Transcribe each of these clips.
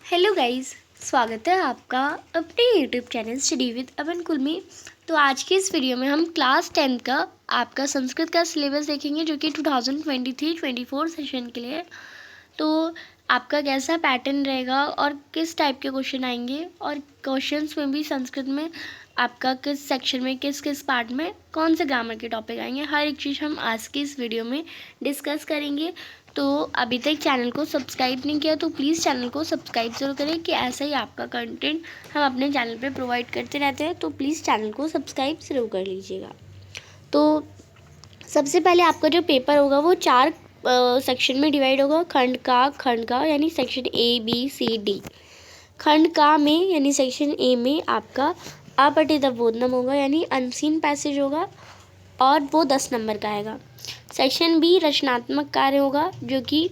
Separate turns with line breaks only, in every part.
Hello guys, स्वागत है आपका अपने यूट्यूब चैनल स्टडी विद अमन कुल में। तो आज की इस वीडियो में हम क्लास 10 का आपका संस्कृत का सिलेबस देखेंगे जो कि 2023-24 सेशन के लिए है। तो आपका कैसा पैटर्न रहेगा और किस टाइप के क्वेश्चन आएंगे और क्वेश्चंस में भी संस्कृत में आपका किस सेक्शन में किस किस पार्ट में कौन से ग्रामर के टॉपिक आएंगे, हर एक चीज़ हम आज की इस वीडियो में डिस्कस करेंगे। तो अभी तक चैनल को सब्सक्राइब नहीं किया तो प्लीज़ चैनल को सब्सक्राइब ज़रूर करें कि ऐसा ही आपका कंटेंट हम अपने चैनल पे प्रोवाइड करते रहते हैं। तो प्लीज़ चैनल को सब्सक्राइब ज़रूर कर लीजिएगा। तो सबसे पहले आपका जो पेपर होगा वो 4 सेक्शन में डिवाइड होगा। खंड का यानी सेक्शन ABCD। खंड का में यानी सेक्शन ए में आपका अपठित बोधनम होगा यानी अनसीन पैसेज होगा और वो 10 नंबर का आएगा। सेक्शन बी रचनात्मक कार्य होगा जो कि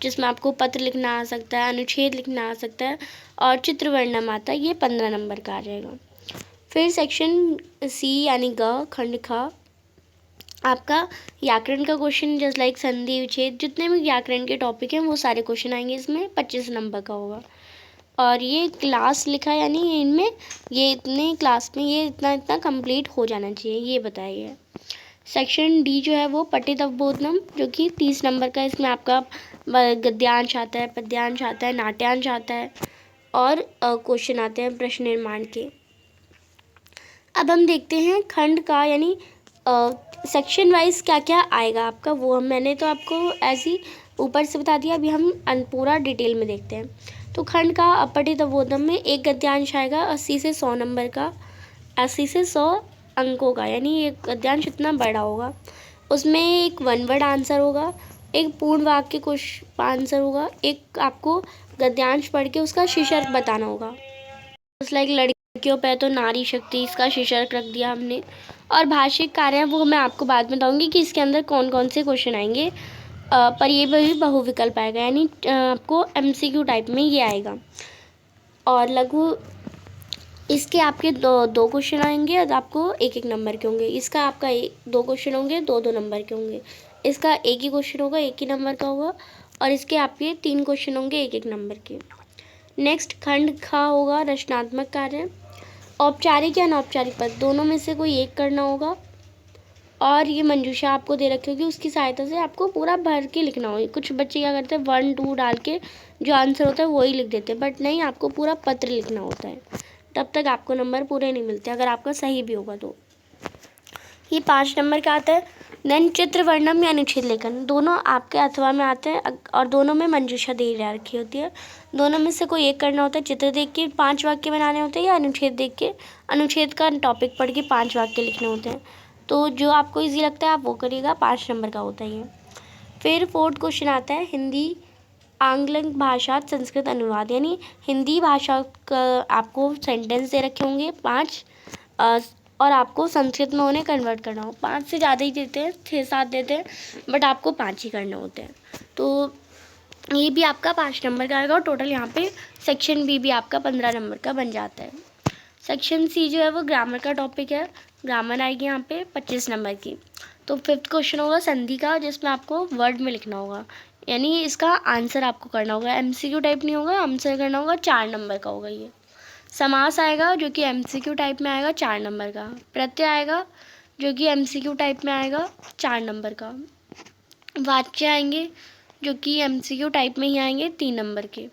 जिसमें आपको पत्र लिखना आ सकता है, अनुच्छेद लिखना आ सकता है और चित्र वर्णन आता है, ये 15 नंबर का आ जाएगा। फिर सेक्शन सी यानी ग खंड ख आपका व्याकरण का क्वेश्चन जस्ट लाइक संधि विच्छेद जितने भी व्याकरण के टॉपिक हैं वो सारे क्वेश्चन आएंगे। इसमें 25 नंबर का होगा और ये क्लास लिखा है यानी इनमें ये इतने क्लास में ये इतना इतना कंप्लीट हो जाना चाहिए, ये बताया गया है। सेक्शन डी जो है वो पठित अवबोधनम जो कि 30 नंबर का, इसमें आपका गद्यांश आता है, पद्यांश आता है, नाट्यांश आता है और क्वेश्चन आते हैं प्रश्न निर्माण के। अब हम देखते हैं खंड का यानी सेक्शन वाइज क्या क्या आएगा आपका, वो मैंने तो आपको ऐसी ऊपर से बता दिया। अभी हम पूरा डिटेल में देखते हैं। तो खंड का अपठित अवबोधनम में एक गद्यांश आएगा 80 से 100 नंबर का, 80 से 100 अंकों का, यानी ये गद्यांश इतना बड़ा होगा। उसमें एक वन वर्ड आंसर होगा, एक पूर्ण वाक्य क्वेश्चन आंसर होगा, एक आपको गद्यांश पढ़ के उसका शीर्षक बताना होगा। लाइक लड़कियों पे तो नारी शक्ति, इसका शीर्षक रख दिया हमने। और भाषिक कार्य वो मैं आपको बाद में बताऊंगी कि इसके अंदर कौन कौन से क्वेश्चन आएंगे। पर ये भी बहुविकल्प आएगा यानी आपको MCQ टाइप में ये आएगा। और लघु इसके आपके दो क्वेश्चन आएंगे और आपको एक एक नंबर के होंगे। इसका आपका दो क्वेश्चन होंगे, दो नंबर के होंगे। इसका एक ही क्वेश्चन होगा, एक ही नंबर का होगा। और इसके आपके 3 क्वेश्चन होंगे, एक एक नंबर के। नेक्स्ट खंड ख होगा रचनात्मक कार्य। औपचारिक या अनौपचारिक पद दोनों में से कोई एक करना होगा और ये मंजूषा आपको दे रखी होगी, उसकी सहायता से आपको पूरा भर के लिखना होगा। कुछ बच्चे क्या करते हैं 1 2 डाल के जो आंसर होता है वही लिख देते हैं, बट नहीं, आपको पूरा पत्र लिखना होता है, तब तक आपको नंबर पूरे नहीं मिलते अगर आपका सही भी होगा तो। ये 5 नंबर का आता है। देन चित्र वर्णन या अनुच्छेद लेखन दोनों आपके अथवा में आते हैं और दोनों में मंजूषा दे रखी होती है। दोनों में से कोई एक करना होता है। चित्र देख के 5 वाक्य बनाने होते हैं या अनुच्छेद देख के अनुच्छेद का टॉपिक पढ़ के 5 वाक्य लिखने होते हैं। तो जो आपको ईजी लगता है आप वो करिएगा, 5 नंबर का होता है ये। फिर 4th क्वेश्चन आता है हिंदी आंग्ल भाषा संस्कृत अनुवाद, यानी हिंदी भाषा का आपको सेंटेंस दे रखे होंगे 5 और आपको संस्कृत में उन्हें कन्वर्ट करना हो। 5 से ज़्यादा ही देते हैं, 6-7 देते हैं, बट आपको 5 ही करने होते हैं। तो ये भी आपका 5 नंबर का आएगा और टोटल यहाँ पे सेक्शन बी भी आपका 15 नंबर का बन जाता है। सेक्शन सी जो है वो ग्रामर का टॉपिक है। ग्रामर आएगी यहाँ पे 25 नंबर की। तो 5th क्वेश्चन होगा संधि का, जिसमें आपको वर्ड में लिखना होगा, यानी इसका आंसर आपको करना होगा। MCQ टाइप नहीं होगा, आंसर करना होगा, 4 नंबर का होगा ये। समास आएगा जो कि MCQ टाइप में आएगा, 4 नंबर का। प्रत्यय आएगा जो कि MCQ टाइप में आएगा, 4 नंबर का। वाच्य आएंगे जो कि MCQ टाइप में ही आएंगे, 3 नंबर के।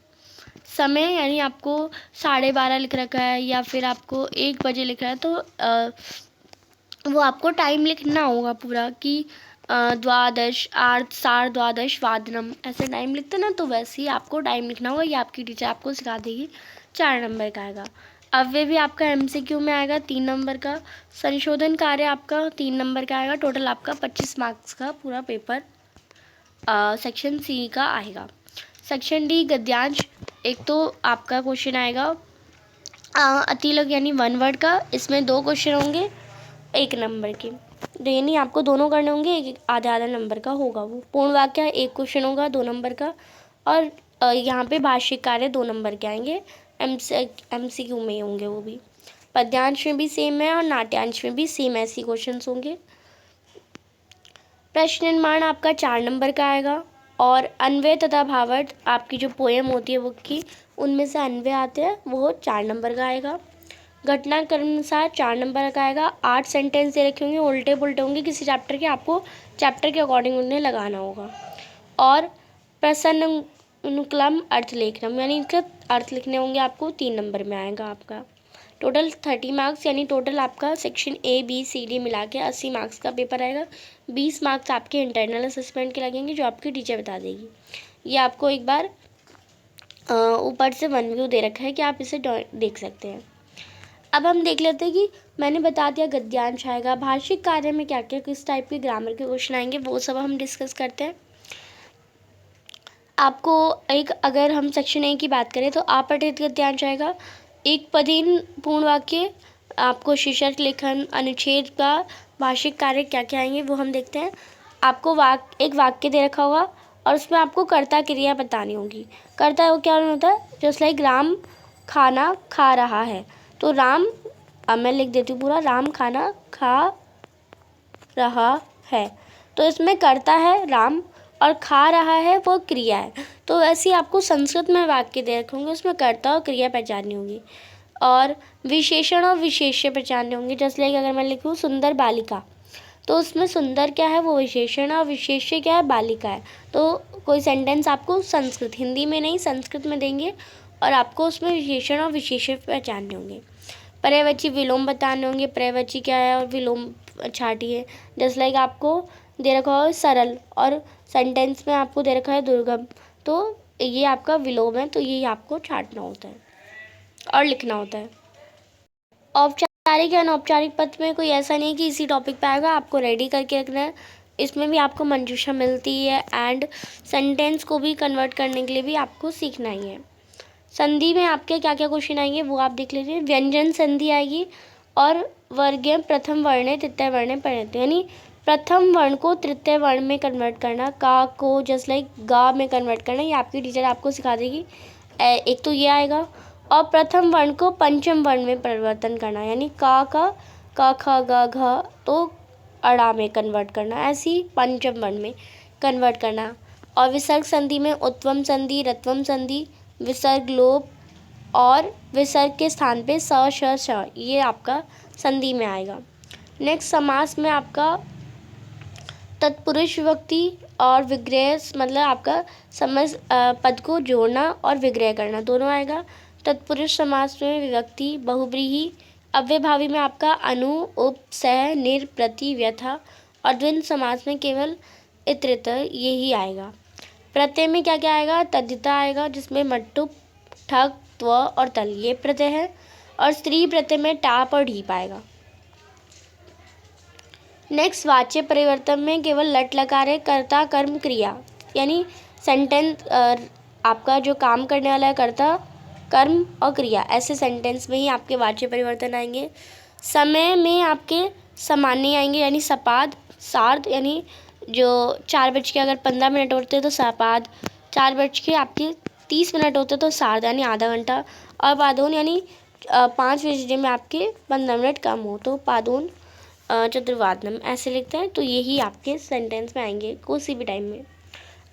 समय यानी आपको 12:30 लिख रखा है या फिर आपको 1 बजे लिख रहा है तो वो आपको टाइम लिखना होगा पूरा कि द्वादश आर्ध साढ़ द्वादश वादनम ऐसे टाइम लिखते ना, तो वैसे ही आपको टाइम लिखना होगा। ये आपकी टीचर आपको सिखा देगी। 4 नंबर का आएगा। अव्यय भी आपका MCQ में आएगा, 3 नंबर का। संशोधन कार्य आपका 3 नंबर का आएगा। टोटल आपका 25 मार्क्स का पूरा पेपर सेक्शन सी का आएगा। सेक्शन डी गद्यांश, एक तो आपका क्वेश्चन आएगा अतिलक यानी 1 वर्ड का। इसमें 2 क्वेश्चन होंगे 1 नंबर के, यानी आपको दोनों करने होंगे, एक आधा नंबर का होगा वो। पूर्ण वाक्य 1 क्वेश्चन होगा 2 नंबर का और यहाँ पे भाषिक कार्य 2 नंबर के आएंगे। MCQ में होंगे वो भी। पद्यांश में भी सेम है और नाट्यांश में भी सेम ऐसी क्वेश्चन होंगे। प्रश्न निर्माण आपका 4 नंबर का आएगा और अन्वय तथा भावार्थ आपकी जो पोएम होती है बुक की, उनमें से अन्वय आते हैं, वो 4 नंबर का आएगा। घटनाक्रम अनुसार 4 नंबर का आएगा। 8 सेंटेंस दे रखे होंगे, उल्टे पुल्टे होंगे किसी चैप्टर के, आपको चैप्टर के अकॉर्डिंग उन्हें लगाना होगा। और प्रसन्न अनुक्लम अर्थ लेखनम, यानी इसका अर्थ लिखने होंगे आपको, 3 नंबर में आएगा आपका। टोटल 30 मार्क्स, यानी टोटल आपका section A B C D मिला के 80 मार्क्स का पेपर आएगा। 20 मार्क्स आपके इंटरनल असेसमेंट के लगेंगे, जो आपकी टीचर बता देगी। ये आपको एक बार ऊपर से वन व्यू दे रखा है कि आप इसे देख सकते हैं। अब हम देख लेते हैं कि मैंने बता दिया गद्यांश आएगा, भाषिक कार्य में क्या क्या किस टाइप के ग्रामर के क्वेश्चन आएंगे, वो सब हम डिस्कस करते हैं। आपको एक, अगर हम सेक्शन A की बात करें तो आपठित गद्यांश आएगा। एक पदहीन पूर्ण वाक्य, आपको शीर्षक लेखन, अनुच्छेद का भाषिक कार्य क्या क्या आएंगे वो हम देखते हैं। आपको एक वाक्य दे रखा होगा और उसमें आपको कर्ता क्रिया बतानी होगी। कर्ता वो क्या होता है, जस्ट लाइक राम खाना खा रहा है, तो राम, अब मैं लिख देती हूँ पूरा, राम खाना खा रहा है, तो इसमें कर्ता है राम और खा रहा है वो क्रिया है। तो ऐसे आपको संस्कृत में वाक्य दे रखे होंगे, उसमें कर्ता और क्रिया पहचाननी होगी और विशेषण और विशेष्य पहचानने होंगे। जैसे लाइक अगर मैं लिखूँ सुंदर बालिका, तो उसमें सुंदर क्या है वो विशेषण और विशेष्य क्या है बालिका है। तो कोई सेंटेंस आपको संस्कृत, हिंदी में नहीं संस्कृत में देंगे और आपको उसमें विशेषण और विशेष्य पहचानने होंगे। पर्यायवाची विलोम बताने होंगे, पर्यायवाची क्या है और विलोम छाटी है। जैसे लाइक आपको दे रखा है सरल और सेंटेंस में आपको दे रखा है दुर्गम, तो ये आपका विलोम है, तो ये आपको छाटना होता है और लिखना होता है। औपचारिक या अनौपचारिक पद में कोई ऐसा नहीं कि इसी टॉपिक पे आएगा, आपको रेडी करके रखना है। इसमें भी आपको मंजूषा मिलती है एंड सेंटेंस को भी कन्वर्ट करने के लिए भी आपको सीखना ही है। संधि में आपके क्या क्या क्वेश्चन आएंगे वो आप देख लीजिए। व्यंजन संधि आएगी और वर्गीय प्रथम वर्ण तृतीय वर्ण परिणत, यानी प्रथम वर्ण को तृतीय वर्ण में कन्वर्ट करना, का को जस्ट लाइक गा में कन्वर्ट करना, ये आपकी टीचर आपको सिखा देगी। एक तो ये आएगा, और प्रथम वर्ण को पंचम वर्ण में परिवर्तन करना, यानी का ख ग घ तो अड़ा में कन्वर्ट करना, ऐसे ही पंचम वर्ण में कन्वर्ट करना। और विसर्ग संधि में उत्वम संधि, रत्वम संधि, विसर्ग लोप और विसर्ग के स्थान पे स श श, ये आपका संधि में आएगा। नेक्स्ट समास में आपका तत्पुरुष विभक्ति और विग्रह, मतलब आपका समझ पद को जोड़ना और विग्रह करना दोनों आएगा। तत्पुरुष समास में विभक्ति बहुब्रीहि, अव्ययभावी में आपका अनु उप सह निर प्रति व्यथा, और द्वंद्व समास में केवल इतरेतर यही आएगा। प्रत्यय में क्या क्या आएगा, तद्धिता आएगा जिसमें मट्टुप ठक त्व और तल ये प्रत्यय है, और स्त्री प्रत्यय में टाप और ढीप आएगा। नेक्स्ट वाच्य परिवर्तन में केवल लट लकार है, कर्ता कर्म क्रिया, यानी सेंटेंस आपका जो काम करने वाला है कर्ता कर्म और क्रिया, ऐसे सेंटेंस में ही आपके वाच्य परिवर्तन आएंगे। समय में आपके सामान्य आएंगे, यानी सपाद सार्ध, यानी जो 4:15 होते तो सपाद, 4:30 होते तो सार्ध यानी आधा घंटा, और पादोन यानी 5 बजे में आपके 15 मिनट कम हो तो पादोन चतुर्वादनम, ऐसे लिखते हैं। तो यही आपके सेंटेंस में आएंगे किसी भी टाइम में।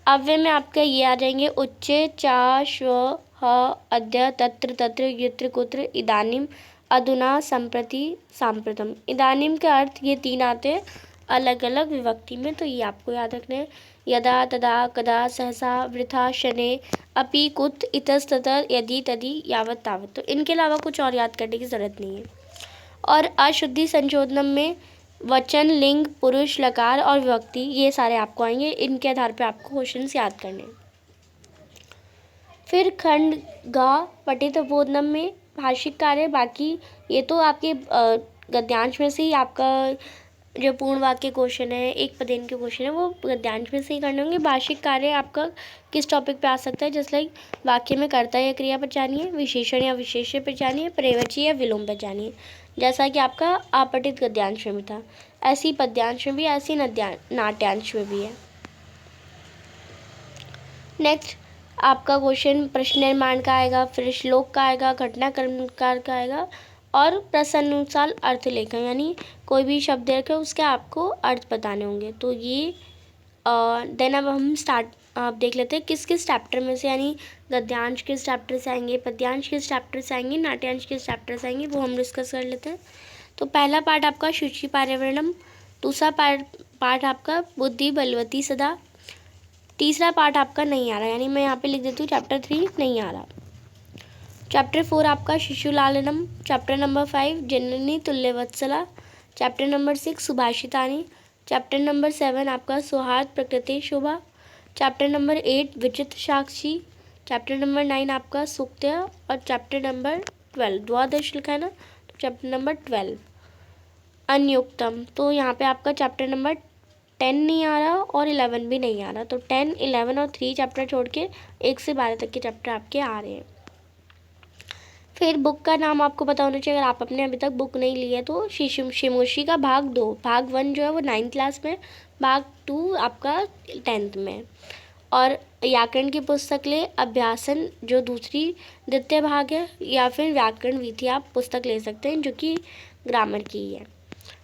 अव्यय में आपका ये आ जाएंगे उच्चे चा श्व ह अद्य तत्र तत्र यत्र कुत्र इदानीम अधुना संप्रति सांप्रतम। इदानीम के अर्थ ये 3 आते हैं अलग अलग विभक्ति में, तो ये आपको याद रखना है। यदा तदा कदा सहसा वृथा शने अपि कुत इतस्ततः यदि तदि यावत तावत, तो इनके अलावा कुछ और याद करने की ज़रूरत नहीं है। और अशुद्धि संशोधन में वचन लिंग पुरुष लकार और विभक्ति ये सारे आपको आएंगे, इनके आधार पर आपको क्वेश्चंस याद करने। फिर खंड गा पठित बोधनम में भाषिक कार्य, बाकी ये तो आपके गद्यांश में से ही आपका जो पूर्ण वाक्य क्वेश्चन है, एक पदेन के क्वेश्चन है, वो गद्यांश में से ही करने होंगे। भाषिक कार्य आपका किस टॉपिक पे आ सकता है, जैसे लाइक वाक्य में कर्ता या क्रिया पहचानिए, विशेषण या विशेष्य पहचानिए, पर्यायवाची या विलोम पहचानिए, जैसा कि आपका आपठित गद्यांश में था, ऐसी पद्यांश में भी, ऐसी नाट्यांश में भी है। नेक्स्ट आपका क्वेश्चन प्रश्न निर्माण का आएगा, फिर श्लोक का आएगा, घटनाक्रम का आएगा, और प्रसन्नानुसार अर्थ लेखन, यानी कोई भी शब्द रखे उसके आपको अर्थ बताने होंगे। तो ये देन अब हम स्टार्ट आप देख लेते हैं किस किस चैप्टर में से, यानी गद्यांश किस चैप्टर से आएंगे, पद्यांश किस चैप्टर से आएंगे, नाट्यांश किस चैप्टर से आएंगे, वो हम डिस्कस कर लेते हैं। तो पहला पार्ट आपका शुचि पर्यावरणम, दूसरा पार्ट आपका बुद्धि बलवती सदा, तीसरा पार्ट आपका नहीं आ रहा, यानी मैं यहाँ पे लिख देती हूँ चैप्टर 3 नहीं आ रहा। चैप्टर 4 आपका शिशु लालनम, चैप्टर नंबर 5 जननी तुल्यवत्सला, चैप्टर नंबर 6 सुभाषितानी, चैप्टर नंबर 7 आपका सौहार्द प्रकृति शोभा, चैप्टर नंबर 8 विचित्र साक्षी, चैप्टर नंबर 9 आपका सूक्त्य, और चैप्टर नंबर 12 द्वादश लिखा है ना, तो चैप्टर नंबर 12 अनियुक्तम। तो यहाँ पे आपका चैप्टर नंबर 10 नहीं आ रहा और 11 भी नहीं आ रहा, तो 10, 11 और 3 चैप्टर छोड़ के 1 से 12 तक के चैप्टर आपके आ रहे हैं। फिर बुक का नाम आपको पता होना चाहिए, अगर आप अपने अभी तक बुक नहीं ली है तो शिमोशी का भाग 2, भाग 1 जो है वो 9th क्लास में, भाग 2 आपका 10th में, और व्याकरण की पुस्तक ले अभ्यासन जो दूसरी द्वितीय भाग है, या फिर व्याकरण वीथी आप पुस्तक ले सकते हैं जो कि ग्रामर की है।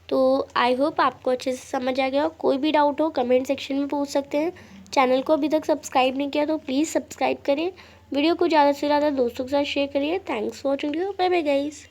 तो आई होप आपको अच्छे से समझ आ गया हो। कोई भी डाउट हो कमेंट सेक्शन में पूछ सकते हैं। चैनल को अभी तक सब्सक्राइब नहीं किया तो प्लीज़ सब्सक्राइब करें, वीडियो को ज़्यादा से ज़्यादा दोस्तों के साथ शेयर करिए। Thanks for watching, bye bye guys.